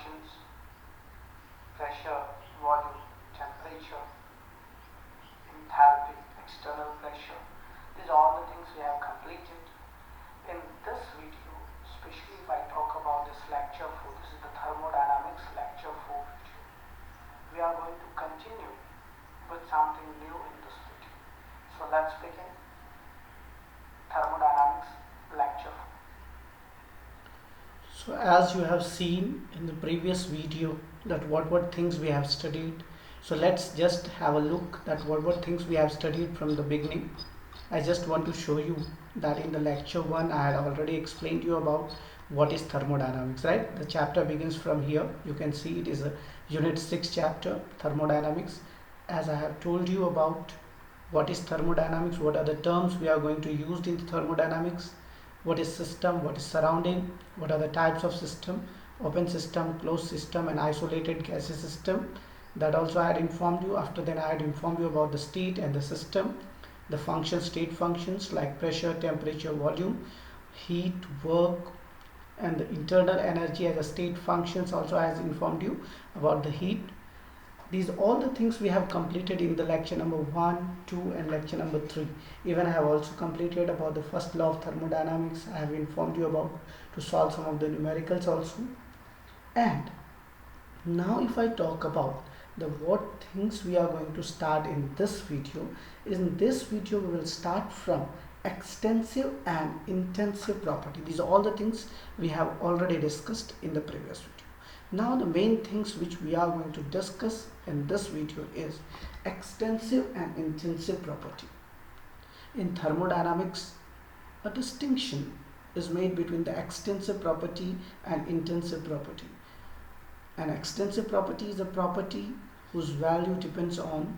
functions, pressure, volume, temperature, enthalpy, external pressure. These are all the things we have completed. In this video, especially if I talk about this lecture 4, this is the Thermodynamics lecture 4 video. We are going to continue with something new in this video. So let's begin. Thermodynamics lecture 4. So as you have seen in the previous video that what things we have studied, so let's just have a look at what things we have studied from the beginning. I just want to show you that in the lecture 1 I had already explained you about what is thermodynamics, right? The chapter begins from here. You can see it is a unit 6 chapter, thermodynamics. As I have told you about what is thermodynamics, what are the terms we are going to use in thermodynamics, what is system, what is surrounding, what are the types of system, open system, closed system, and isolated gaseous system. That also I had informed you. After then I had informed you about the state and the system, the functions, state functions like pressure, temperature, volume, heat, work, and the internal energy as a state functions. Also I has informed you about the heat. These are all the things we have completed in the lecture number 1, 2 and lecture number 3. Even I have also completed about the first law of thermodynamics. I have informed you about to solve some of the numericals also. And now if I talk about the what things we are going to start in this video, in this video we will start from extensive and intensive property. These are all the things we have already discussed in the previous video. Now the main things which we are going to discuss in this video is extensive and intensive property. In thermodynamics, a distinction is made between the extensive property and intensive property. An extensive property is a property whose value depends on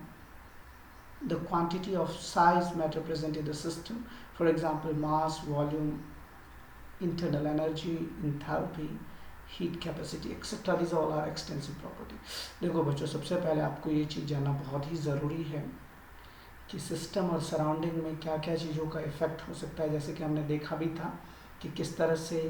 the quantity of size matter present in the system. For example, mass, volume, internal energy, enthalpy, heat capacity etcetera, this all are extensive property. देखो बच्चों, सबसे पहले आपको ये चीज़ जानना बहुत ही ज़रूरी है कि सिस्टम और सराउंडिंग में क्या क्या चीज़ों का इफेक्ट हो सकता है. जैसे कि हमने देखा भी था कि किस तरह से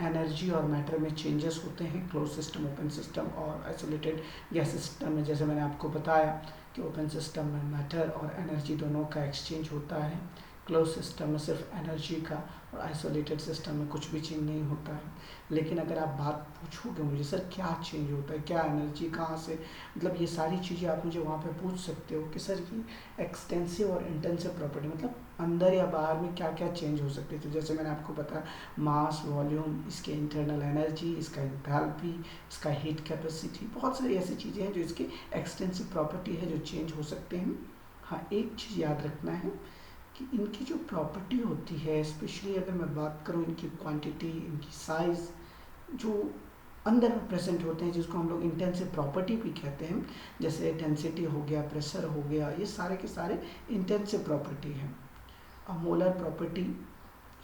एनर्जी और मैटर में चेंजेस होते हैं क्लोज सिस्टम, ओपन सिस्टम और आइसोलेटेड गैस सिस्टम में. जैसे मैंने आपको बताया कि ओपन सिस्टम में मैटर और एनर्जी दोनों का एक्सचेंज होता है, क्लोज सिस्टम में सिर्फ एनर्जी का, और आइसोलेटेड सिस्टम में कुछ भी चेंज नहीं होता है. लेकिन अगर आप बात पूछोगे मुझे, सर क्या चेंज होता है, क्या एनर्जी कहाँ से, मतलब ये सारी चीज़ें आप मुझे वहाँ पे पूछ सकते हो कि सर ये एक्सटेंसिव और इंटेंसिव प्रॉपर्टी मतलब अंदर या बाहर में क्या क्या चेंज हो सकते हैं. तो जैसे मैंने आपको बताया, मास, वॉल्यूम, इसके इंटरनल एनर्जी, इसका एंथैल्पी, इसका हीट कैपेसिटी, बहुत सारी ऐसी चीज़ें हैं जो इसकी एक्सटेंसिव प्रॉपर्टी है जो चेंज हो सकते हैं. हाँ, एक चीज़ याद रखना है कि इनकी जो प्रॉपर्टी होती है, स्पेशली अगर मैं बात करूँ इनकी क्वांटिटी, इनकी साइज़ जो अंदर में प्रेजेंट होते हैं, जिसको हम लोग इंटेंसिव प्रॉपर्टी भी कहते हैं, जैसे डेंसिटी हो गया, प्रेशर हो गया, ये सारे के सारे इंटेंसिव प्रॉपर्टी हैं. अब मोलर प्रॉपर्टी,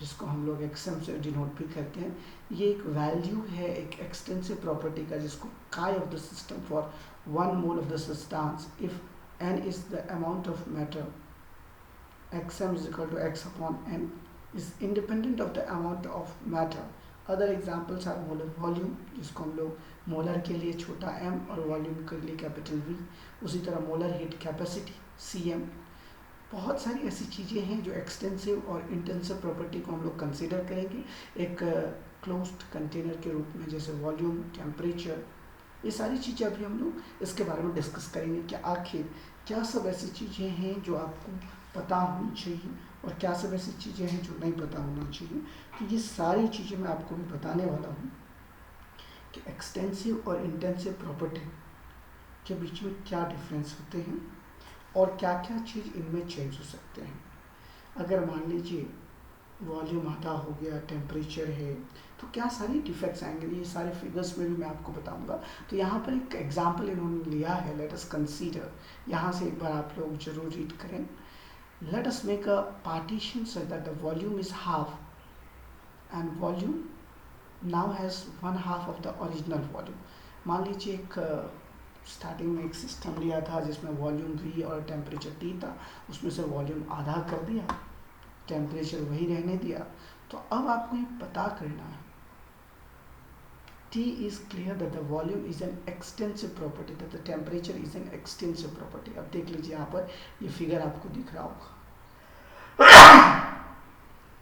जिसको हम लोग एक्सएम से डिनोट भी करते हैं, ये एक वैल्यू है एक एक्सटेंसिव प्रॉपर्टी का, जिसको काई of the system for 1 mole of the substance if n is the amount of matter, xm is equal to x upon n is independent of the amount of matter. Other examples are molar volume, जिसको हम लोग molar के लिए छोटा m और volume के लिए capital V. उसी तरह मोलर हीट कैपेसिटी Cm. बहुत सारी ऐसी चीज़ें हैं जो एक्सटेंसिव और इंटेंसिव प्रॉपर्टी को हम लोग कंसिडर करेंगे एक क्लोज्ड कंटेनर के रूप में, जैसे वॉल्यूम, टेम्परेचर, ये सारी चीज़ें अभी हम लोग इसके बारे में डिस्कस करेंगे कि आखिर क्या सब ऐसी चीज़ें हैं जो आपको पता होनी चाहिए और क्या सब ऐसी चीज़ें हैं जो नहीं पता होना चाहिए. तो ये सारी चीज़ें मैं आपको भी बताने वाला हूँ कि एक्सटेंसिव और इंटेंसिव प्रॉपर्टी के बीच में क्या डिफरेंस होते हैं और क्या क्या चीज़ इनमें चेंज हो सकते हैं. अगर मान लीजिए वॉल्यूम आधा हो गया, टेम्परेचर है, तो क्या सारी डिफेक्ट्स आएंगे, ये सारे फिगर्स में भी मैं आपको बताऊंगा. तो यहाँ पर एक एग्जांपल इन्होंने लिया है, लेट अस कंसीडर. यहाँ से एक बार आप लोग जरूर रीड करें. Let us make a partition so that the volume is half and volume now has 1/2 of the original volume. मान लीजिए एक स्टार्टिंग में एक सिस्टम लिया था जिसमें वॉल्यूम V और टेम्परेचर T था, उसमें से वॉल्यूम आधा कर दिया, टेम्परेचर वही रहने दिया. तो अब आपको ये पता करना है T is clear that the volume is an extensive property, that the temperature is an extensive property. अब देख लीजिए यहाँ पर ये फिगर आपको दिख रहा होगा.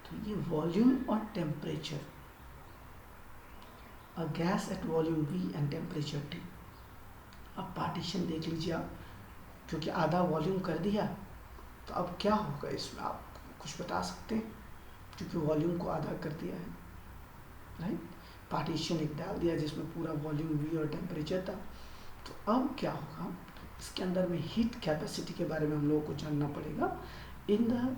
तो ये वॉल्यूम और temperature, a gas at volume V and temperature T. अब पार्टीशन देख लीजिए आप, क्योंकि आधा वॉल्यूम कर दिया तो अब क्या होगा इसमें, आप कुछ बता सकते हैं, क्योंकि वॉल्यूम को आधा कर दिया है, राइट. पार्टीशन एक डाल दिया जिसमें पूरा वॉल्यूम V और टेम्परेचर था. तो अब क्या होगा, इसके अंदर में हीट कैपेसिटी के बारे में हम लोगों को जानना पड़ेगा. In the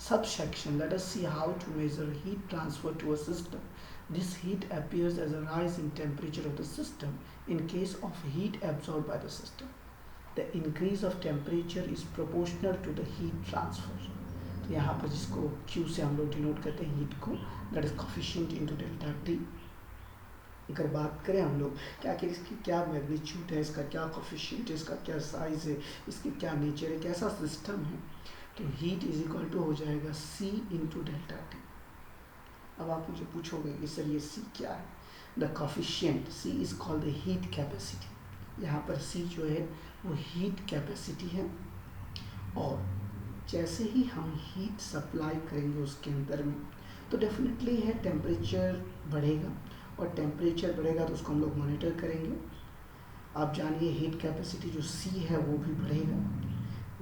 subsection, let us see how to measure heat transfer to a system. This heat appears as a rise in temperature of the system in case of heat absorbed by the system. The increase of temperature is proportional to the heat transfer. तो यहाँ पर जिसको Q से हम लोग denote करते हैं heat को, that is coefficient into delta T. अगर बात करें हम लोग कि आखिर इसकी क्या मैग्नीट्यूड है, इसका क्या कोफिशिएंट है, इसका क्या साइज है, इसकी क्या नेचर है, कैसा सिस्टम है, तो हीट इज इक्वल टू हो जाएगा C इंटू डेल्टा टी. अब आप मुझे पूछोगे कि सर ये C क्या है. The coefficient C is called the heat capacity. यहाँ पर C जो है वो हीट कैपेसिटी है, और जैसे ही हम हीट सप्लाई करेंगे उसके अंदर में तो डेफिनेटली है टेम्परेचर बढ़ेगा, और टेम्परेचर बढ़ेगा तो उसको हम लोग मॉनिटर करेंगे. आप जानिए हीट कैपेसिटी जो C है वो भी बढ़ेगा.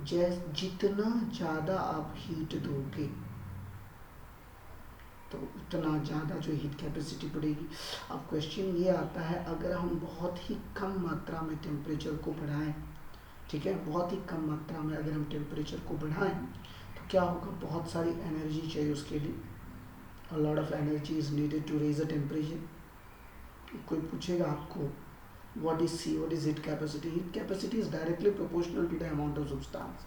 जितना ज़्यादा आप हीट दोगे तो उतना ज़्यादा जो हीट कैपेसिटी बढ़ेगी. अब क्वेश्चन ये आता है, अगर हम बहुत ही कम मात्रा में टेम्परेचर को बढ़ाएं, ठीक है, बहुत ही कम मात्रा में अगर हम टेम्परेचर को बढ़ाएं तो क्या होगा, बहुत सारी एनर्जी चाहिए उसके लिए. A lot of energy is needed to raise the temperature. कोई पूछेगा आपको what is C, what is heat capacity? Heat capacity is directly proportional to the amount of substance.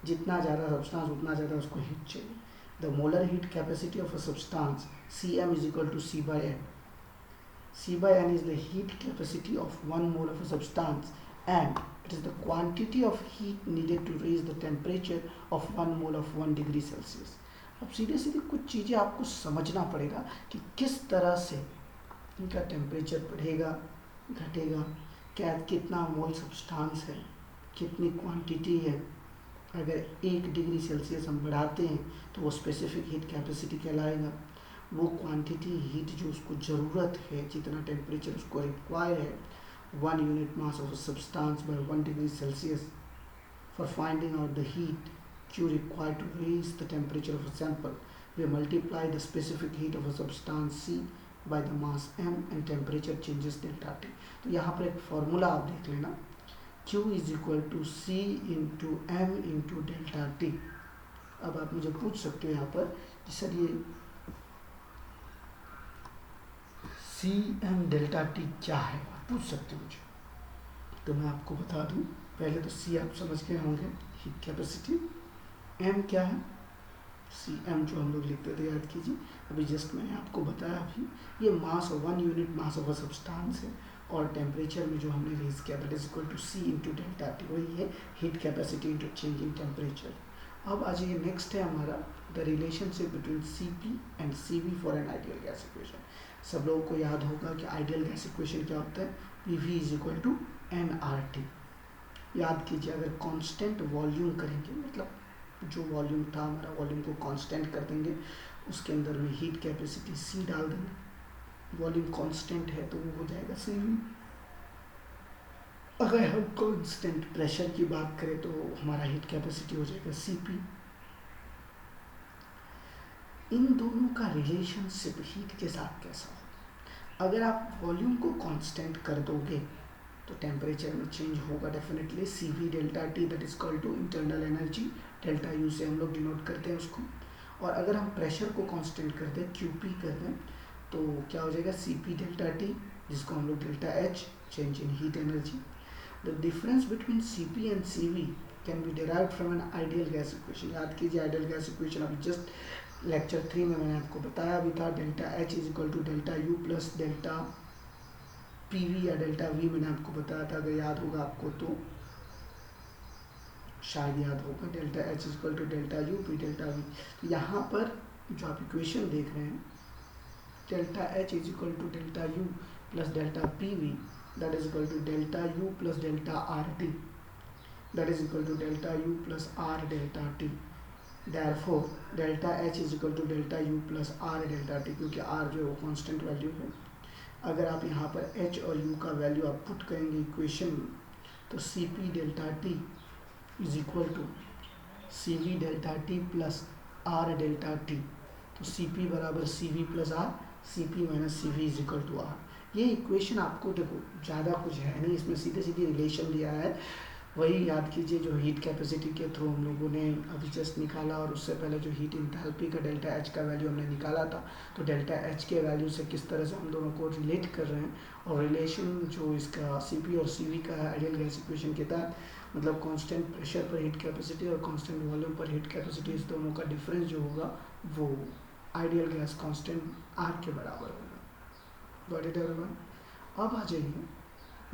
जितना ज़्यादा substance उतना ज़्यादा उसको heat चाहिए. The molar heat capacity of a substance Cm is equal to C by N. C by N is the heat capacity of 1 mole of a substance, and it is the quantity of heat needed to raise the temperature of 1 mole of 1 degree Celsius. अब सीधे सीधे कुछ चीज़ें आपको समझना पड़ेगा कि किस तरह से इनका टेम्परेचर बढ़ेगा, घटेगा, क्या कितना मोल सब्सटेंस है, कितनी क्वांटिटी है. अगर 1 डिग्री सेल्सियस हम बढ़ाते हैं तो वो स्पेसिफिक हीट कैपेसिटी कहलाएगा. वो क्वांटिटी हीट जो उसको ज़रूरत है, जितना टेम्परेचर उसको रिक्वायर है, 1 unit mass of substance by 1 degree Celsius for finding out the heat Q required to raise the temperature of a sample. We multiply the specific heat of a substance C by the mass m and temperature changes delta T. तो यहाँ पर एक formula आप देख लेना, Q is equal to C into M into delta T. अब आप मुझे पूछ सकते हो यहाँ पर कि सर ये C m डेल्टा टी क्या है, आप पूछ सकते हो मुझे. तो मैं आपको बता दूँ, पहले तो C आप समझ गए होंगे, हीट कैपेसिटी. M क्या है, सी एम जो हम लोग लिखते थे, याद कीजिए, अभी जस्ट मैंने आपको बताया. अभी ये mass 1 unit mass of a substance है, और टेम्परेचर में जो हमने रेज किया that is equal to C into delta T. वही है heat capacity into change in temperature. अब आ जाइए, नेक्स्ट है हमारा the relationship between Cp and Cv for an ideal gas equation. सब लोगों को याद होगा कि आइडियल गैस इक्वेशन क्या होता है, Pv is equal to nRT. याद कीजिए, अगर कांस्टेंट वॉल्यूम करेंगे, मतलब जो वॉल्यूम था हमारा, वॉल्यूम को कांस्टेंट कर देंगे, उसके अंदर में हीट कैपेसिटी C डाल देंगे, वॉल्यूम कांस्टेंट है तो वो हो जाएगा Cv. अगर हम कांस्टेंट प्रेशर की बात करें तो हमारा हीट कैपेसिटी हो जाएगा Cp. इन दोनों का रिलेशनशिप हीट के साथ कैसा हो, अगर आप वॉल्यूम को कांस्टेंट कर दोगे तो टेम्परेचर में चेंज होगा definitely. Cv delta T that is called to internal energy, delta U से हम लोग डिनोट करते हैं उसको. और अगर हम प्रेशर को कांस्टेंट कर दें, Qp कर दें, तो क्या हो जाएगा Cp डेल्टा टी, जिसको हम लोग delta H, change in heat energy. The difference between Cp and Cv can be derived from an ideal gas equation. याद कीजिए, आइडियल गैस इक्वेशन अभी जस्ट लेक्चर 3 में मैंने आपको बताया भी था. Delta H is equal to delta U plus delta PV या डेल्टा V मैंने आपको बताया था, अगर याद होगा आपको तो शायद याद होगा. Delta H is equal to delta U P delta V. तो यहाँ पर जो आप इक्वेशन देख रहे हैं, delta H is equal to delta U plus delta PV, that is equal to delta U plus delta RT, that is equal to delta U plus R delta T. Therefore delta H is equal to delta U plus R delta T, क्योंकि R जो है वो constant value है। अगर आप यहाँ पर H और U का वैल्यू आप पुट करेंगे इक्वेशन में, तो CP delta T is equal to CV delta T plus R delta T। तो CP बराबर CV plus R, CP minus CV is equal to R। ये इक्वेशन आपको देखो ज़्यादा कुछ है नहीं, इसमें सीधे सीधे रिलेशन दिया है। वही याद कीजिए जो हीट कैपेसिटी के थ्रू हम लोगों ने अभी जस्ट निकाला, और उससे पहले जो हीट इंथैल्पी का डेल्टा एच का वैल्यू हमने निकाला था। तो डेल्टा एच के वैल्यू से किस तरह से हम दोनों को रिलेट कर रहे हैं, और रिलेशन जो इसका सीपी और सीवी का है आइडियल गैस इक्वेशन के तहत, मतलब कांस्टेंट प्रेशर पर हीट कैपेसिटी और कांस्टेंट वॉल्यूम पर हीट कैपेसिटी, इस दोनों का डिफरेंस जो होगा वो आइडियल गैस कांस्टेंट आर के बराबर होगा। Got it everyone? अब आ जाइए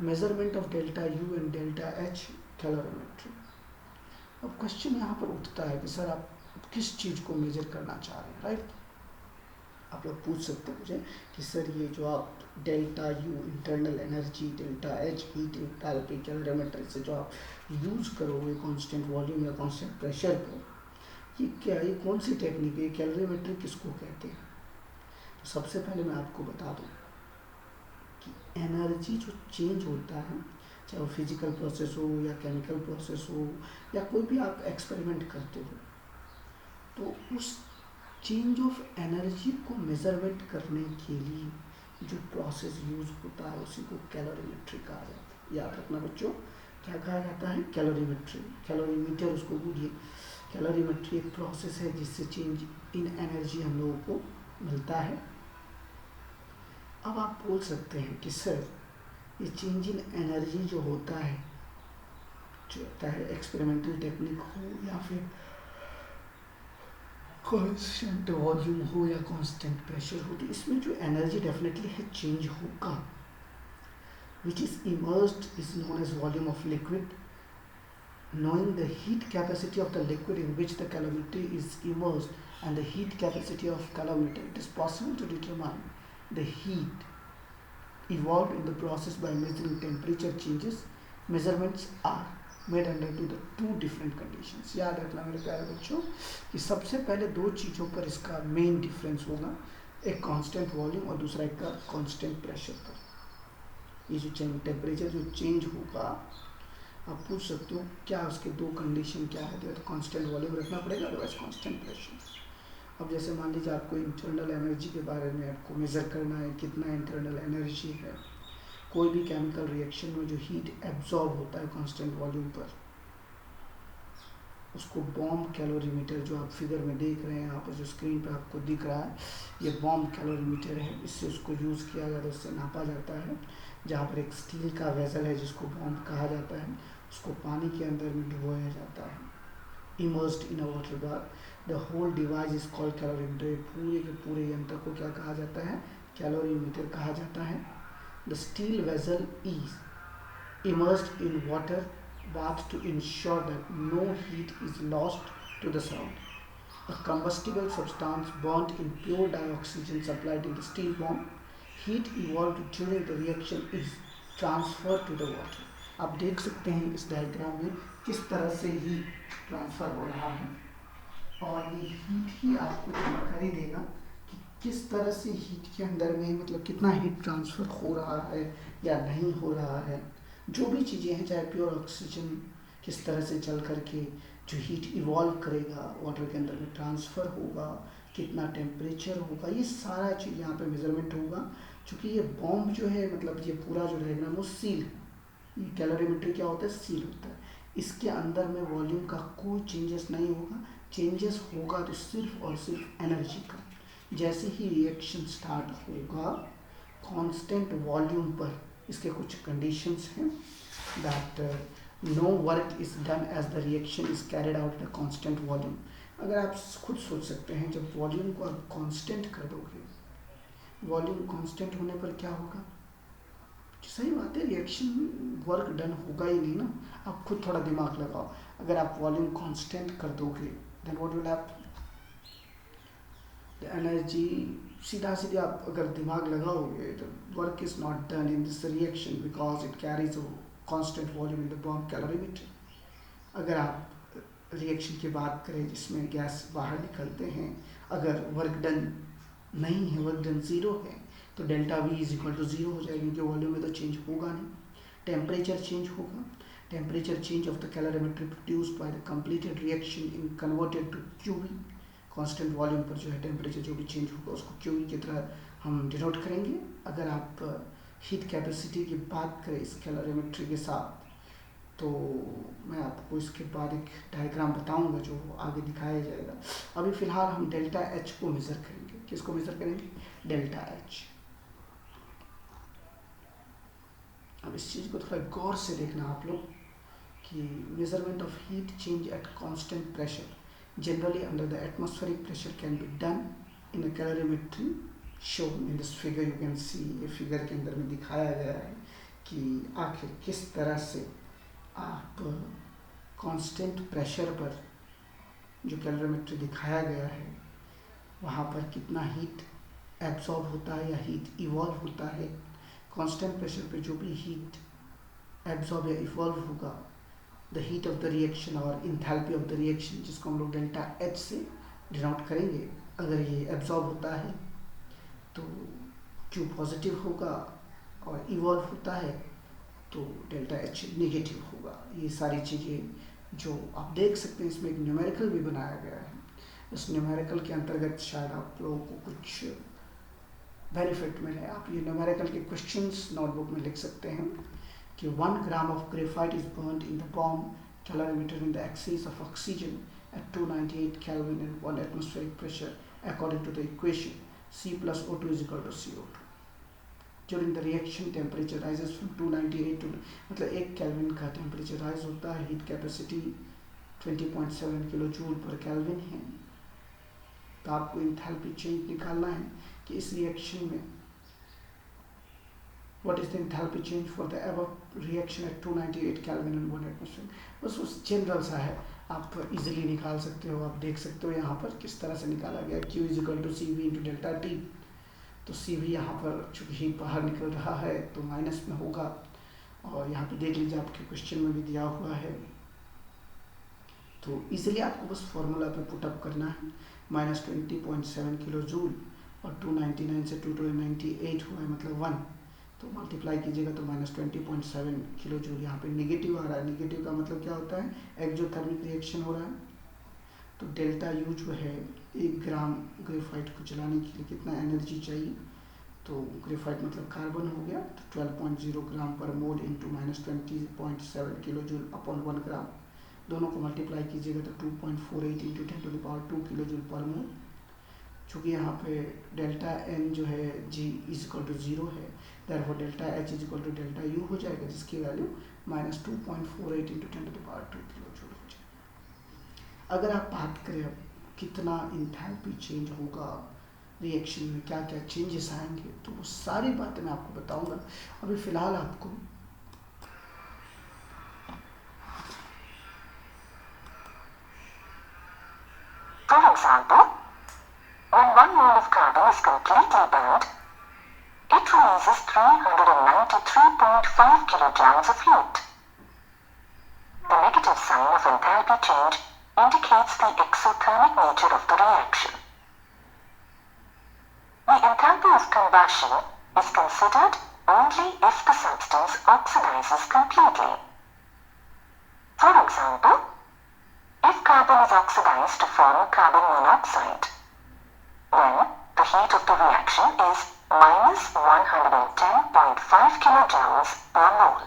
measurement of delta U and delta H calorimetry. अब क्वेश्चन यहाँ पर उठता है कि सर आप किस चीज़ को मेजर करना चाह रहे हैं, राइट? आप लोग पूछ सकते हैं मुझे कि सर ये जो आप delta U internal energy, delta H heat enthalpy calorimetry से जो आप यूज़ करोगे कांस्टेंट वॉल्यूम या कांस्टेंट प्रेशर को, ये क्या, ये कौन सी टेक्निक है, कैलोरीमेट्री किसको कहते हैं? तो सबसे पहले मैं आपको बता दूँ कि एनर्जी जो चेंज होता है, चाहे वो फिजिकल प्रोसेस हो या केमिकल प्रोसेस हो या कोई भी आप एक्सपेरिमेंट करते हो, तो उस चेंज ऑफ एनर्जी को मेजरमेंट करने के लिए जो प्रोसेस यूज होता है उसी को कैलोरीमेट्री कहा जाता है। याद रखना बच्चों, क्या कहा जाता है? कैलोरीमेट्री। कैलोरीमीटर उसको बोलिए। कैलोरीमेट्री एक प्रोसेस है जिससे चेंज इन एनर्जी हम लोगों को मिलता है। अब आप बोल सकते हैं कि सर ये चेंज इन एनर्जी जो होता है, चाहे एक्सपेरिमेंटल टेक्निक हो या फिर कांस्टेंट वॉल्यूम हो या कांस्टेंट प्रेशर हो, तो इसमें जो एनर्जी डेफिनेटली है चेंज होगा। Which is immersed is known as volume of liquid. Knowing the heat capacity of the liquid in which the calorimeter is immersed and the heat capacity of calorimeter, it is possible to determine the heat evolved in the process by measuring temperature changes. Measurements are made under the two different conditions. याद रखना मेरे प्यारे बच्चों कि सबसे पहले दो चीज़ों पर इसका मेन डिफरेंस होगा, एक कांस्टेंट वॉल्यूम और दूसरा एक कांस्टेंट प्रेशर पर। ये जो टेम्परेचर जो चेंज होगा, आप पूछ सकते हो क्या उसके दो कंडीशन क्या है, तो कांस्टेंट वॉल्यूम रखना पड़ेगा, अदरवाइज कांस्टेंट प्रेशर। अब जैसे मान लीजिए आपको इंटरनल एनर्जी के बारे में आपको मेज़र करना है, कितना इंटरनल एनर्जी है कोई भी केमिकल रिएक्शन में जो हीट एब्जॉर्ब होता है कांस्टेंट वॉल्यूम पर, उसको बॉम्ब कैलोरीमीटर जो आप फिगर में देख रहे हैं यहाँ पर जो स्क्रीन पर आपको दिख रहा है, ये बॉम्ब कैलोरीमीटर है। इससे उसको यूज़ किया जाता है, उससे नापा जाता है। जहाँ पर एक स्टील का वेसल है जिसको बॉम्ब कहा जाता है, उसको पानी के अंदर में डुबोया जाता है, immersed in a water bath. The whole device is called calorimeter. पूरे के पूरे यंत्र को क्या कहा जाता है? कैलोरीमीटर कहा जाता है। The steel vessel is immersed in water bath to ensure that no heat is lost to the surrounding. A combustible substance burnt in pure dioxygen supplied in the steel bomb. Heat evolved during the reaction is transferred to the water. आप देख सकते हैं इस diagram में किस तरह से heat transfer हो रहा है, और ये हीट ही आपको जानकारी देगा कि किस तरह से हीट के अंदर में मतलब कितना हीट ट्रांसफ़र हो रहा है या नहीं हो रहा है। जो भी चीज़ें हैं, चाहे प्योर ऑक्सीजन किस तरह से चल करके जो हीट इवॉल्व करेगा वाटर के अंदर में ट्रांसफ़र होगा, कितना टेम्परेचर होगा, ये सारा चीज़ यहाँ पे मेज़रमेंट होगा। क्योंकि ये बॉम्ब जो है मतलब ये पूरा जो डायग्राम वो सील है। ये कैलोरीमेट्री क्या होता है? सील होता है। इसके अंदर में वॉल्यूम का कोई चेंजेस नहीं होगा। चेंजेस होगा तो सिर्फ और सिर्फ एनर्जी का। जैसे ही रिएक्शन स्टार्ट होगा कांस्टेंट वॉल्यूम पर, इसके कुछ कंडीशंस हैं that no work is done as the reaction is carried out the constant volume. अगर आप खुद सोच सकते हैं जब वॉल्यूम को आप कांस्टेंट कर दोगे, वॉल्यूम कांस्टेंट होने पर क्या होगा? सही बात है, रिएक्शन वर्क डन होगा ही नहीं ना। आप खुद थोड़ा दिमाग लगाओ, अगर आप वॉल्यूम कांस्टेंट कर दोगे then what will happen? Energy सीधा सीधे आप अगर दिमाग लगाओगे तो work is not done in this reaction because it carries a constant volume in the bomb calorimeter. अगर आप रिएक्शन की बात करें जिसमें गैस बाहर निकलते हैं, अगर वर्क डन नहीं है, वर्क डन ज़ीरो है, तो delta V is equal to zero हो जाएगा, क्योंकि वॉल्यूम में तो चेंज होगा नहीं, टेम्परेचर चेंज होगा। Temperature change of the calorimetry produced by the completed reaction in converted to QV. Constant volume पर जो है टेम्परेचर जो भी चेंज होगा उसको क्यूवी की तरह हम डिनोट करेंगे। अगर आप हीट कैपेसिटी की बात करें इस कैलोरीमेट्री के साथ, तो मैं आपको इसके बाद एक डायग्राम बताऊंगा जो आगे दिखाया जाएगा। अभी फ़िलहाल हम डेल्टा एच को मेज़र करेंगे। किसको मेज़र करेंगे? Delta H. अब इस चीज़ को थोड़ा गौर से देखना आप लोग कि measurement of heat change at constant pressure generally under the atmospheric pressure can be done in a calorimetry shown in this figure. You can see, ये फिगर के अंदर में दिखाया गया है कि आखिर किस तरह से आप कांस्टेंट प्रेशर पर जो कैलोरीमेट्री दिखाया गया है वहाँ पर कितना हीट एब्जॉर्ब होता है या हीट इवॉल्व होता है। कांस्टेंट प्रेशर पे जो भी हीट एब्जॉर्ब या इवॉल्व होगा, the heat of the reaction और इंथैल्पी ऑफ द रिएक्शन, जिसको हम लोग डेल्टा एच से डिनोट करेंगे, अगर ये एब्जॉर्ब होता है तो क्यू पॉजिटिव होगा और इवॉल्व होता है तो डेल्टा एच नेगेटिव होगा। ये सारी चीज़ें जो आप देख सकते हैं, इसमें एक न्यूमेरिकल भी बनाया गया है। इस न्यूमेरिकल के अंतर्गत शायद आप लोगों को कुछ बेनिफिट मिले। आप ये न्यूमेरिकल के क्वेश्चंस नोटबुक में लिख सकते हैं कि 1 gram of graphite is burned in the bomb calorimeter in the excess of oxygen at 298 Kelvin and 1 atmospheric pressure according to the equation C plus O2 is equal to CO2. During the reaction temperature rises from 298 to, मतलब 1 kelvin का temperature rise होता है। Heat capacity 20.7 kilo joule पर kelvin है। तो आपको enthalpy change निकालना है कि इस रिएक्शन में what is the enthalpy change for the above reaction at 298 Kelvin and 1 atmosphere। बस उस जनरल सा है, आप इजीली निकाल सकते हो। आप देख सकते हो यहाँ पर किस तरह से निकाला गया, Q is equal to C V into delta T. तो सी वी यहाँ पर चूँकि हीट बाहर निकल रहा है तो माइनस में होगा, और यहाँ पे देख लीजिए आपके क्वेश्चन में भी दिया हुआ है। तो इजीली आपको बस फॉर्मूला पे पुटअप करना है। -20.7 किलो जूल और 299 से 298 हुआ है, मतलब 1, तो मल्टीप्लाई कीजिएगा तो -20.7 किलो जूल। यहाँ पे नेगेटिव आ रहा है। नेगेटिव का मतलब क्या होता है? एक्सोथर्मिक रिएक्शन हो रहा है। तो डेल्टा यू जो है 1 ग्राम ग्रेफाइट को जलाने के लिए कितना एनर्जी चाहिए, तो ग्रेफाइट मतलब कार्बन हो गया, तो 12.0 ग्राम पर mole into -20.7 kilo joule upon 1 ग्राम। दोनों को मल्टीप्लाई कीजिएगा तो 2.48 इंटू 10⁻² किलो जूल पर मोल। चूँकि यहाँ पे डेल्टा एन जो है जी इज इक्वल टू 0 है, therefore delta H is equal to delta U हो जाएगा, जिसकी वैल्यू -2.48 इंटू 10⁻² किलो जूल हो जाएगा। अगर आप बात करें अब कितना इंथैल्पी चेंज होगा रिएक्शन में, क्या क्या चेंजेस आएंगे, तो वो सारी बातें मैं आपको बताऊंगा। अभी फ़िलहाल आपको For example, when 1 mole of carbon is completely burned, it releases 393.5 kilojoules of heat. The negative sign of enthalpy change indicates the exothermic nature of the reaction. The enthalpy of combustion is considered only if the substance oxidizes completely. For example, if carbon is oxidized to form carbon monoxide, then the heat of the reaction is -110.5 kilojoules per mole.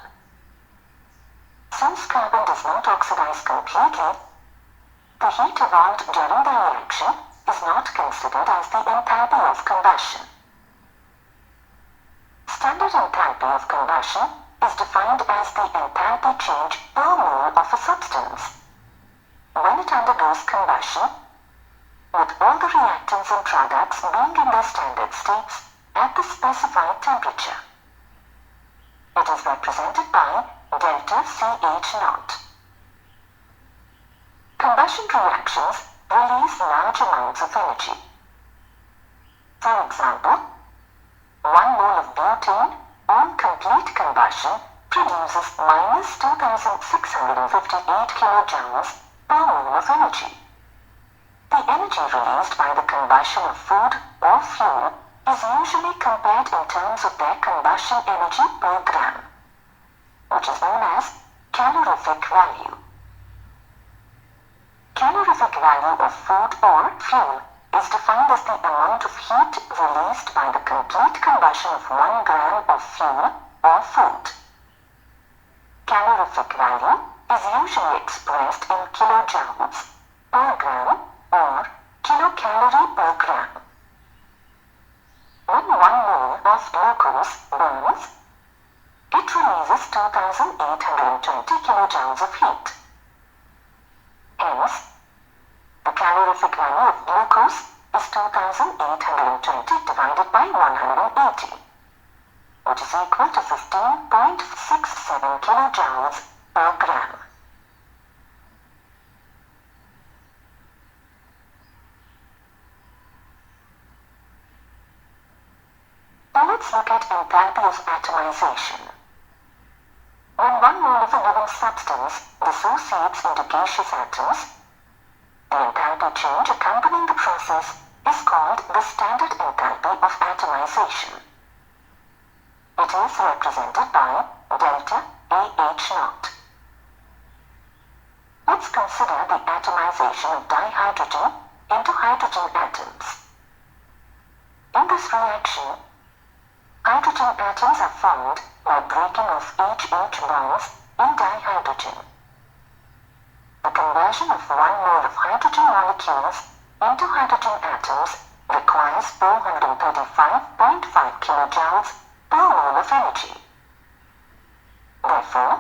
Since carbon does not oxidize completely, the heat evolved during the reaction is not considered as the enthalpy of combustion. Standard enthalpy of combustion is defined as the enthalpy change per mole of a substance when it undergoes combustion, with all the reactants and products being in their standard states at the specified temperature. It is represented by delta CH naught. Combustion reactions release large amounts of energy. For example, 1 mole of butane on complete combustion produces minus 2,658 kilojoules per mole of energy. The energy released by the combustion of food or fuel is usually compared in terms of their combustion energy per gram, which is known as calorific value. Calorific value of food or fuel is defined as the amount of heat released by the complete combustion of 1 gram of fuel or food. Calorific value is usually expressed in kilojoules per gram or kilocalorie per gram. When 1 mole of glucose burns, it releases 2,820 kilojoules of heat. Hence, the calorific value of glucose is 2,820 divided by 180, which is equal to 15.67 kilojoules per gram. Now let's look at enthalpy of atomization. When 1 mole of a living substance dissociates into gaseous atoms, the enthalpy change accompanying the process is called the standard enthalpy of atomization. It is represented by delta AH0. Let's consider the atomization of dihydrogen into hydrogen atoms. In this reaction, hydrogen atoms are formed by breaking of each bonds in dihydrogen. The conversion of 1 mole of hydrogen molecules into hydrogen atoms requires 435.5 kilojoules per mole of energy. Therefore,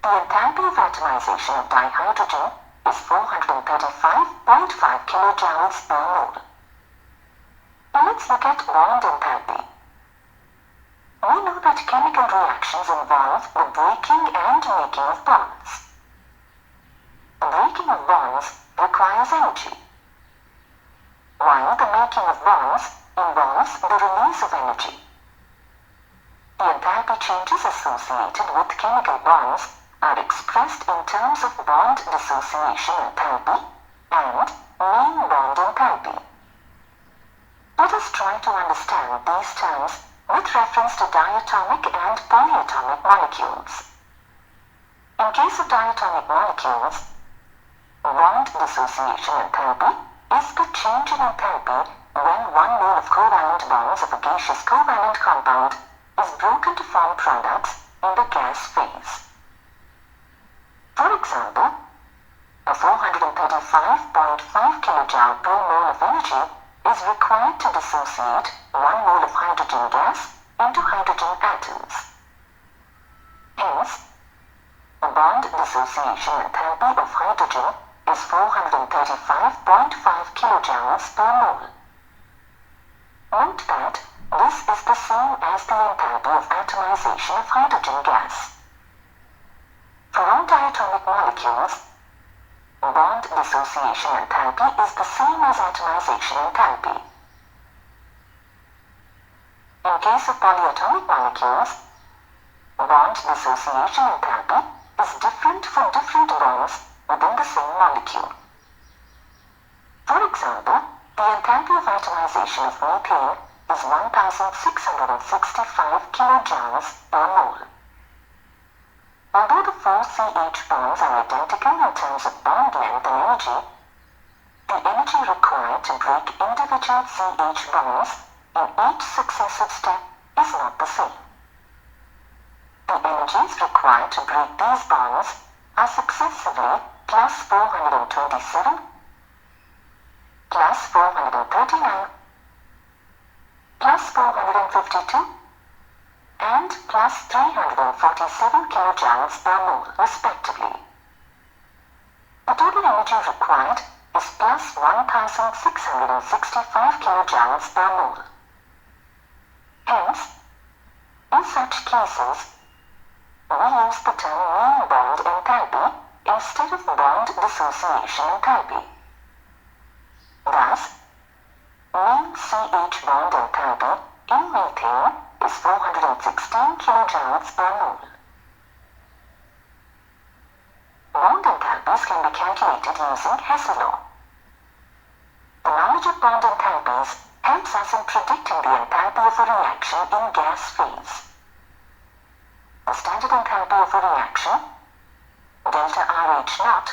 the enthalpy of atomization of dihydrogen is 435.5 kilojoules per mole. Now let's look at bond enthalpy. We know that chemical reactions involve the breaking and making of bonds. The breaking of bonds requires energy, while the making of bonds involves the release of energy. The enthalpy changes associated with chemical bonds are expressed in terms of bond dissociation enthalpy and mean bond enthalpy. Let us try to understand these terms with reference to diatomic and polyatomic molecules. In case of diatomic molecules, bond dissociation enthalpy is the change in enthalpy when 1 mole of covalent bonds of a gaseous covalent compound is broken to form products in the gas phase. For example, a 435.5 kilojoule per mole of energy is required to dissociate 1 mole of hydrogen gas into hydrogen atoms. Hence, the bond dissociation enthalpy of hydrogen is 435.5 kilojoules per mole. Note that this is the same as the enthalpy of atomization of hydrogen gas. For all diatomic molecules, bond dissociation enthalpy is the same as atomization enthalpy. In case of polyatomic molecules, bond dissociation enthalpy is different for different bonds within the same molecule. For example, the enthalpy of atomization of methane is 1,665 kilojoules per mole. Although the 4 CH bonds are identical in terms of bond length and energy, the energy required to break individual CH bonds in each successive step is not the same. The energies required to break these bonds are successively plus 427, plus 439, plus 452, and plus 347 kilojoules per mole, respectively. The total energy required is plus 1,665 kilojoules per mole. Hence, in such cases, we use the term mean bond enthalpy instead of bond dissociation enthalpy. Thus, mean CH bond enthalpy in methane is 416 kilojoules per mole. Bond enthalpies can be calculated using Hess law. The knowledge of bond enthalpies helps us in predicting the enthalpy of a reaction in gas phase. The standard enthalpy of a reaction, delta RH naught,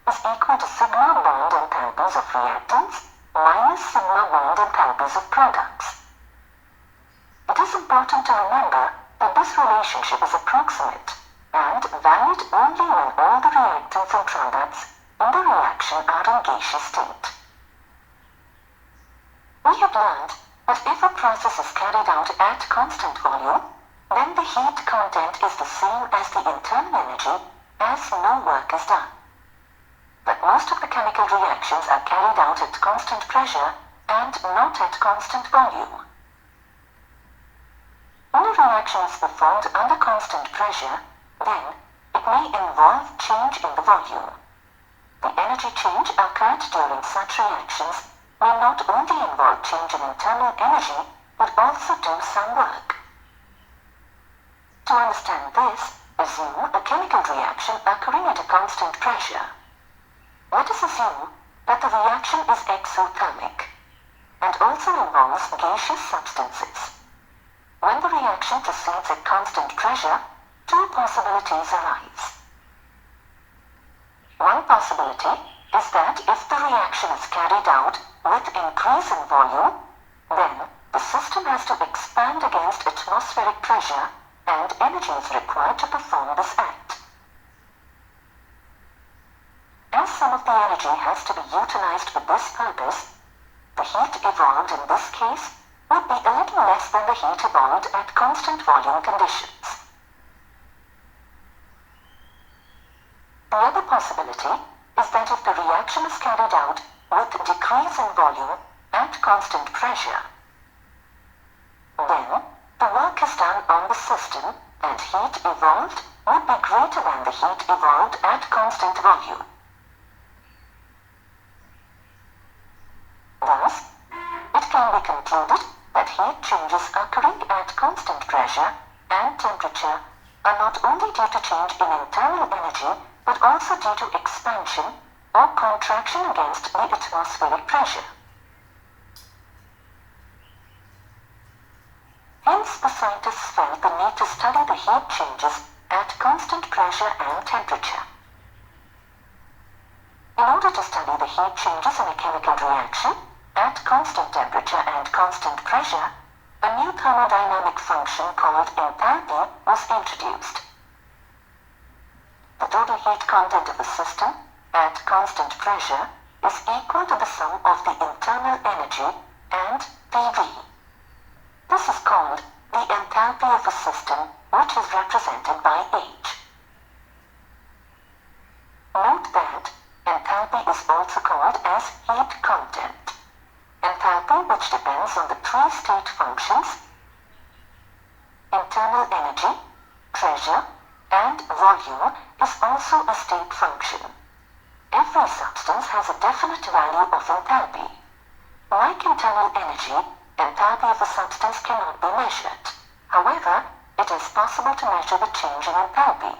is equal to sigma bond enthalpies of reactants minus sigma bond enthalpies of products. It is important to remember that this relationship is approximate and valid only when all the reactants and products in the reaction are in gaseous state. We have learned that if a process is carried out at constant volume, then the heat content is the same as the internal energy as no work is done. But most of the chemical reactions are carried out at constant pressure and not at constant volume. When a reaction is performed under constant pressure, then it may involve change in the volume. The energy change occurred during such reactions may not only involve change in internal energy, but also do some work. To understand this, assume a chemical reaction occurring at a constant pressure. Let us assume that the reaction is exothermic and also involves gaseous substances. When the reaction proceeds at constant pressure, two possibilities arise. One possibility is that if the reaction is carried out with increase in volume, then the system has to expand against atmospheric pressure and energy is required to perform this act. As some of the energy has to be utilized for this purpose, the heat evolved in this case would be a little less than the heat evolved at constant volume conditions. The other possibility is that if the reaction is carried out with decrease in volume at constant pressure, then the work is done on the system and heat evolved would be greater than the heat evolved at constant volume. Thus, it can be concluded that heat changes occurring at constant pressure and temperature are not only due to change in internal energy, but also due to expansion or contraction against the atmospheric pressure. Hence, the scientists felt the need to study the heat changes at constant pressure and temperature. In order to study the heat changes in a chemical reaction at constant temperature and constant pressure, a new thermodynamic function called enthalpy was introduced. The total heat content of a system at constant pressure is equal to the sum of the internal energy and PV. This is called the enthalpy of a system, which is represented by H. Note that enthalpy is also called as heat content. Enthalpy, which depends on the three state functions, internal energy, pressure, and volume, is also a state function. Every substance has a definite value of enthalpy. Like internal energy, enthalpy of a substance cannot be measured. However, it is possible to measure the change in enthalpy.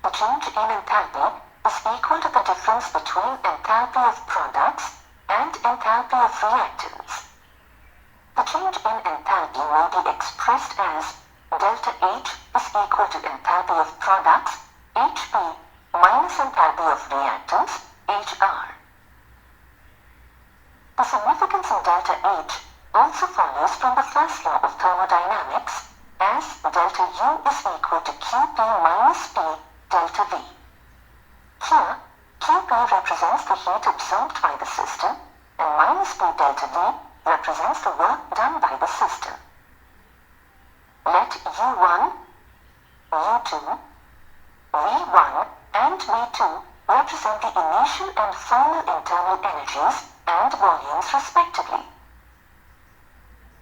The change in enthalpy is equal to the difference between enthalpy of products and enthalpy of reactants. The change in enthalpy may be expressed as delta H is equal to enthalpy of products, HP, minus enthalpy of reactants, HR. The significance of delta H also follows from the first law of thermodynamics, as delta U is equal to QP minus P delta V. Here, QP represents the heat absorbed by the system, and minus P delta V represents the work done by the system. Let U1, U2, V1, and V2 represent the initial and final internal energies and volumes respectively.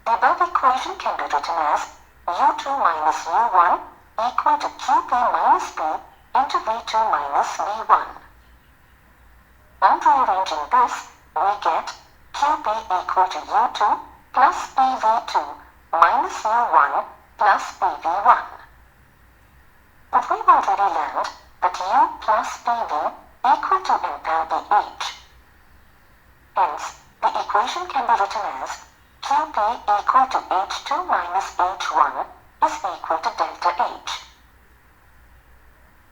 The above equation can be written as U2 minus U1 equal to QP minus P into V2 minus V1. On rearranging this, we get QP equal to U2 plus PV2 minus U1 plus PV1. But we've already learned that U plus PV equal to enthalpy H. Hence, the equation can be written as QP equal to H2 minus H1 is equal to delta H.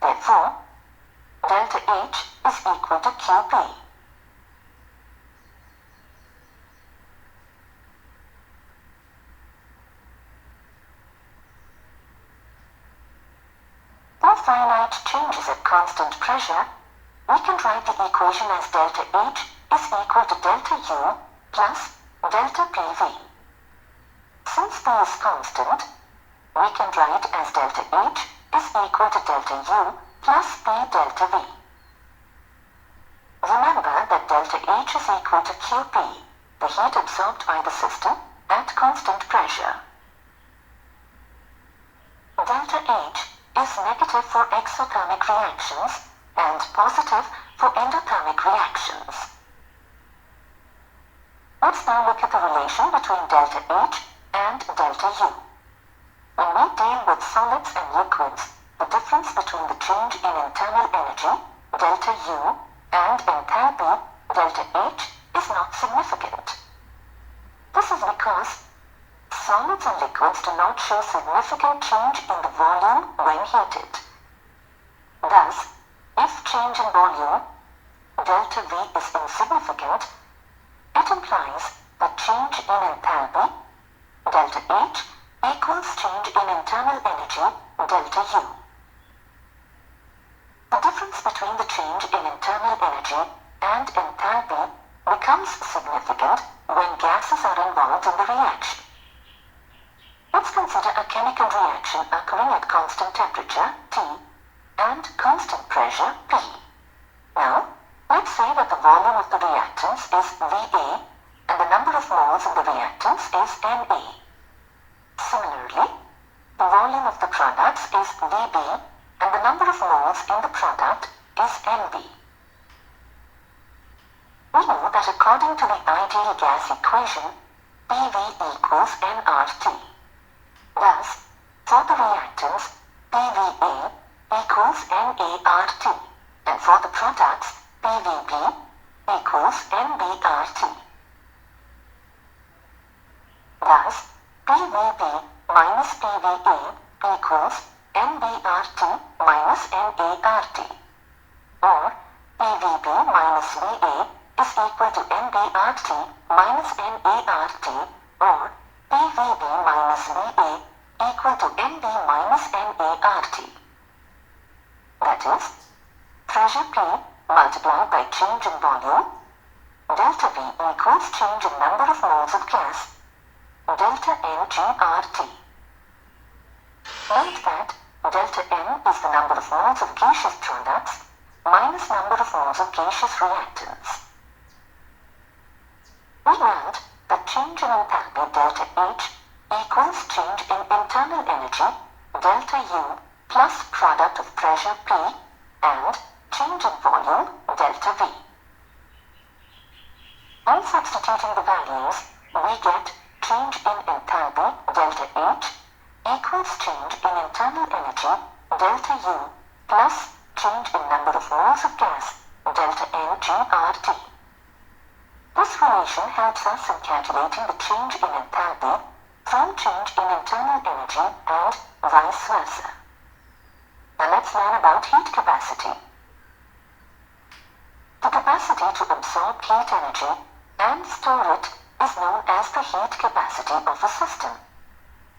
Therefore, delta H is equal to QP. For finite changes at constant pressure, we can write the equation as delta H is equal to delta U plus delta PV. Since P is constant, we can write as delta H is equal to delta U plus P delta V. Remember that delta H is equal to QP, the heat absorbed by the system at constant pressure. Delta H is negative for exothermic reactions and positive for endothermic reactions. Let's now look at the relation between delta H and delta U. When we deal with solids and liquids, the difference between the change in internal energy, delta U, and enthalpy, delta H, is not significant. This is because solids and liquids do not show significant change in the volume when heated. Thus, if change in volume, delta V, is insignificant, it implies that change in enthalpy, delta H, equals change in internal energy, delta U. The difference between the change in internal energy and enthalpy becomes significant when gases are involved in the reaction. Let's consider a chemical reaction occurring at constant temperature, T, and constant pressure, P. Now, let's say that the volume of the reactants is VA and the number of moles in the reactants is NA. Similarly, the volume of the products is VB and the number of moles in the product is NB. We know that according to the ideal gas equation, PV equals nRT. Thus, for the reactants, PVA equals NART, and for the products, PVB equals NBRT. Thus, PVB minus PVA equals NBRT minus NART, or PVB minus VA is equal to NBRT minus NART, or PVB minus VA equal to NB minus NART. That is, pressure P multiplied by change in volume, delta V equals change in number of moles of gas, delta NGRT. Note that delta N is the number of moles of gaseous products minus number of moles of gaseous reactants. We learned that change in enthalpy delta H equals change in internal energy delta U plus product of pressure P and change in volume delta V. On substituting the values, we get change in enthalpy delta H equals change in internal energy delta U plus change in number of moles of gas delta NGRT. This relation helps us in calculating the change in enthalpy from change in internal energy and vice versa. Now let's learn about heat capacity. The capacity to absorb heat energy and store it is known as the heat capacity of a system.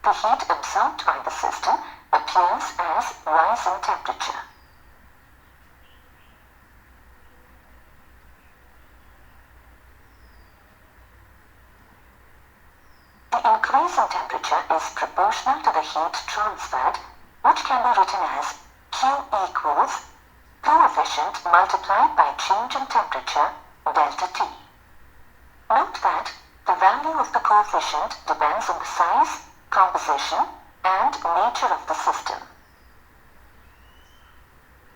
The heat absorbed by the system appears as rising temperature. The increase in temperature is proportional to the heat transferred, which can be written as Q equals coefficient multiplied by change in temperature, delta T. Note that the value of the coefficient depends on the size, composition, and nature of the system.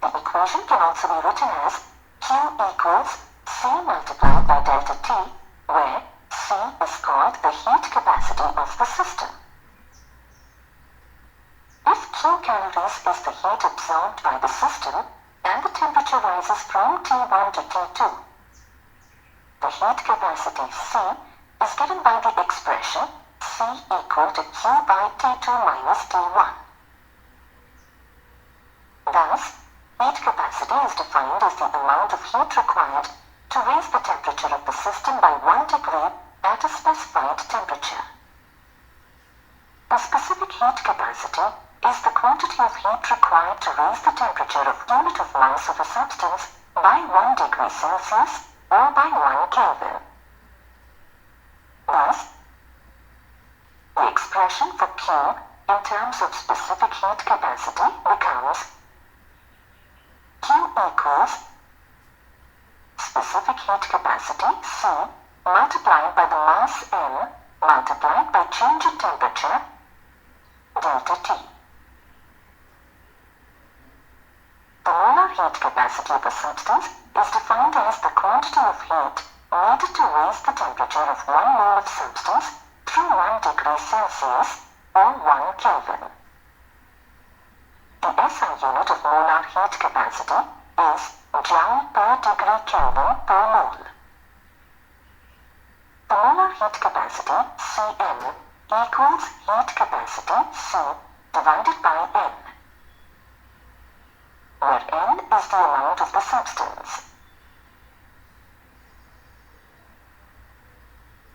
The equation can also be written as Q equals C multiplied by delta T, where C is called the heat capacity of the system. If Q calories is the heat absorbed by the system and the temperature rises from T1 to T2, the heat capacity C is given by the expression C equal to Q by T2 minus T1. Thus, heat capacity is defined as the amount of heat required to raise the temperature of the system by 1 degree at a specified temperature. The specific heat capacity is the quantity of heat required to raise the temperature of unit of mass of a substance by 1 degree Celsius or by 1 Kelvin. Thus, the expression for Q in terms of specific heat capacity becomes Q equals specific heat capacity C multiplied by the mass M multiplied by change in temperature delta T. The molar heat capacity of a substance is defined as the quantity of heat needed to raise the temperature of 1 mole of substance through 1 degree Celsius or 1 Kelvin. The SI unit of molar heat capacity is Joule per degree Kelvin per mole. The molar heat capacity Cm equals heat capacity C divided by N, where N is the amount of the substance.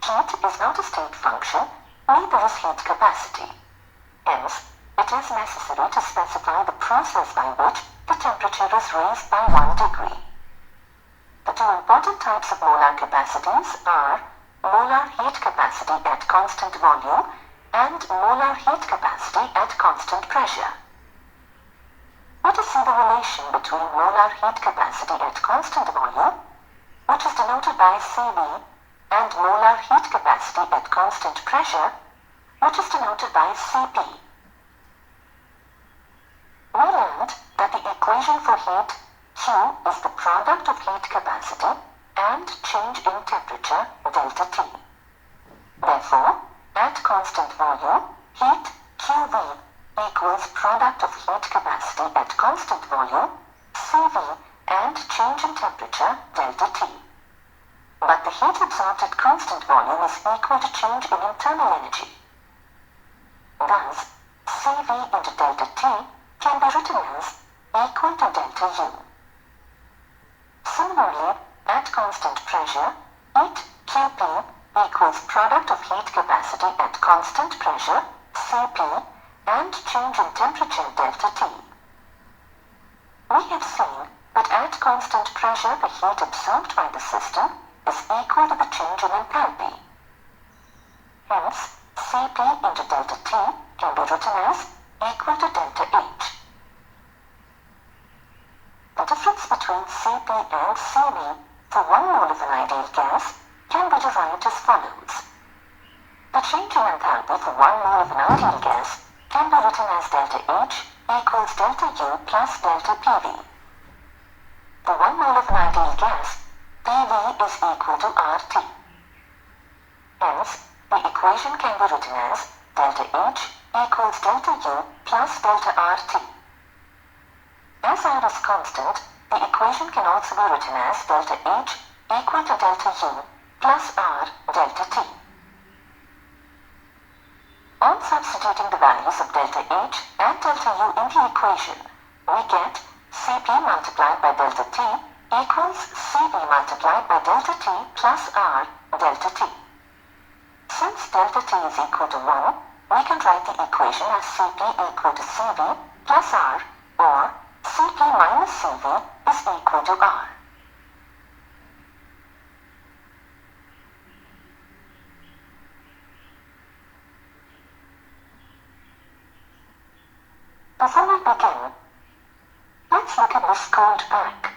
Heat is not a state function, neither is heat capacity. Hence, it is necessary to specify the process by which the temperature is raised by 1 degree. The two important types of molar capacities are molar heat capacity at constant volume and molar heat capacity at constant pressure. Let us see the relation between molar heat capacity at constant volume, which is denoted by Cv, and molar heat capacity at constant pressure, which is denoted by Cp. We learned that the equation for heat, Q, is the product of heat capacity and change in temperature, delta T. Therefore, at constant volume, heat, Qv, equals product of heat capacity at constant volume, Cv, and change in temperature, delta T. But the heat absorbed at constant volume is equal to change in internal energy. Thus, Cv into delta T can be written as equal to delta U. Similarly, at constant pressure, heat Qp equals product of heat capacity at constant pressure, Cp, and change in temperature, delta T. We have seen that at constant pressure the heat absorbed by the system is equal to the change in enthalpy. Hence, Cp into delta T can be written as equal to delta H. The difference between Cp and Cv for 1 mole of an ideal gas can be derived as follows. The change in enthalpy for 1 mole of an ideal gas can be written as delta H equals delta U plus delta Pv. For 1 mole of an ideal gas, Pv is equal to RT. Hence, the equation can be written as delta H equals delta U plus delta RT. As R is constant, the equation can also be written as delta H equal to delta U plus R delta T. On substituting the values of delta H and delta U in the equation, we get Cp multiplied by delta T equals Cv multiplied by delta T plus R delta T. Since delta T is equal to 1, we can write the equation as Cp equal to Cv plus R, or Cp minus Cv is equal to R. Before we begin, let's look at this cold pack.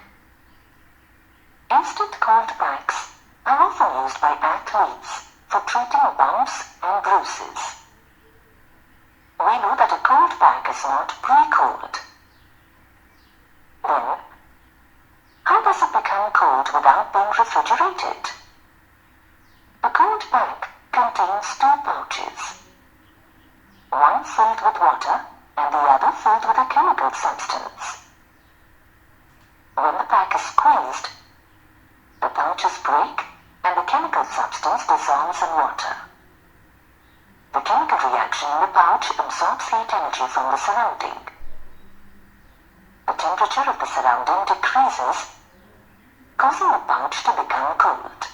Instant cold packs are often used by athletes for treating bumps and bruises. We know that a cold pack is not pre-cooled. Then, how does it become cold cooled without being refrigerated. A cooled bag contains two pouches, one filled with water and the other filled with a chemical substance. When the pack is squeezed, the pouches break and the chemical substance dissolves in water. The chemical reaction in the pouch absorbs heat energy from the surrounding. The temperature of the surrounding decreases, causing the pouch to become cooled.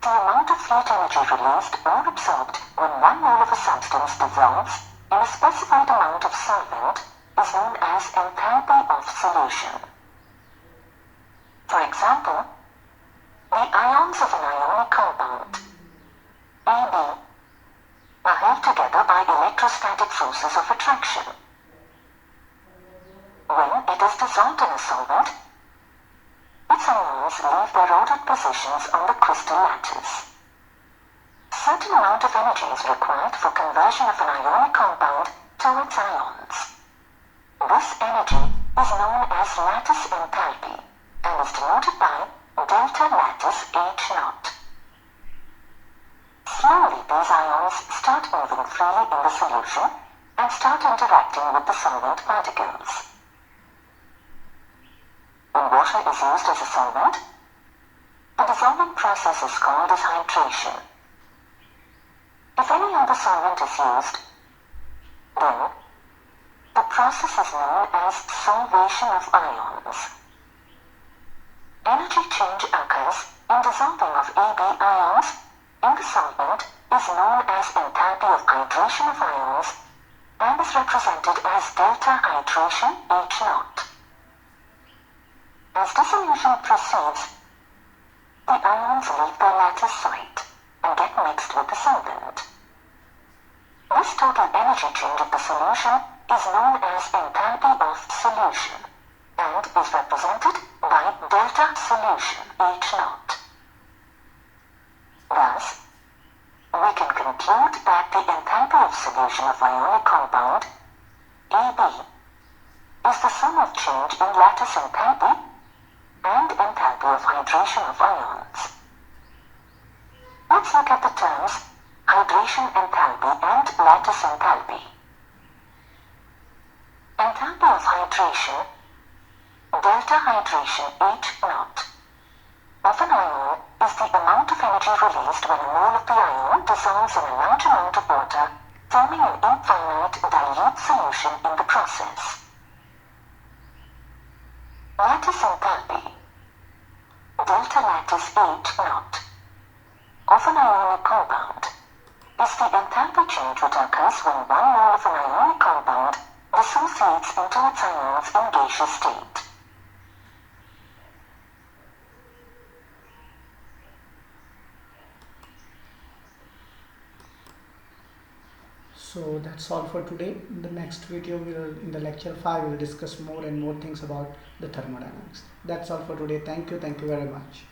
The amount of heat energy released or absorbed when 1 mole of a substance dissolves in a specified amount of solvent is known as enthalpy of solution. For example, the ions of an ionic compound, AB, are held together by electrostatic forces of attraction. When it is dissolved in a solvent, its ions leave their ordered positions on the crystal lattice. A certain amount of energy is required for conversion of an ionic compound to its ions. This energy is known as lattice enthalpy and is denoted by delta lattice H0. Slowly these ions start moving freely in the solution and start interacting with the solvent particles. When water is used as a solvent, the dissolving process is called as hydration. If any other solvent is used, then the process is known as solvation of ions. Energy change occurs in dissolving of AB ions in the solvent is known as enthalpy of hydration of ions and is represented as delta hydration H0. As dissolution proceeds, the ions leave their lattice site and get mixed with the solvent. This total energy change of the solution is known as enthalpy of solution and is represented by delta solution H0. Thus, we can conclude that the enthalpy of solution of ionic compound, AB, is the sum of change in lattice enthalpy and enthalpy of hydration of ions. Let's look at the terms hydration enthalpy and lattice enthalpy. Enthalpy of hydration, delta hydration H0, of an ion is the amount of energy released when a mole of the ion dissolves in a large amount of water, forming an infinite dilute solution in the process. Lattice enthalpy, delta lattice H0, of an ionic compound, is the enthalpy change which occurs when 1 mole of an ionic compound dissociates into its ions in gaseous state. So that's all for today. In the next video, in the lecture 5, we'll discuss more and more things about the thermodynamics. That's all for today. Thank you very much.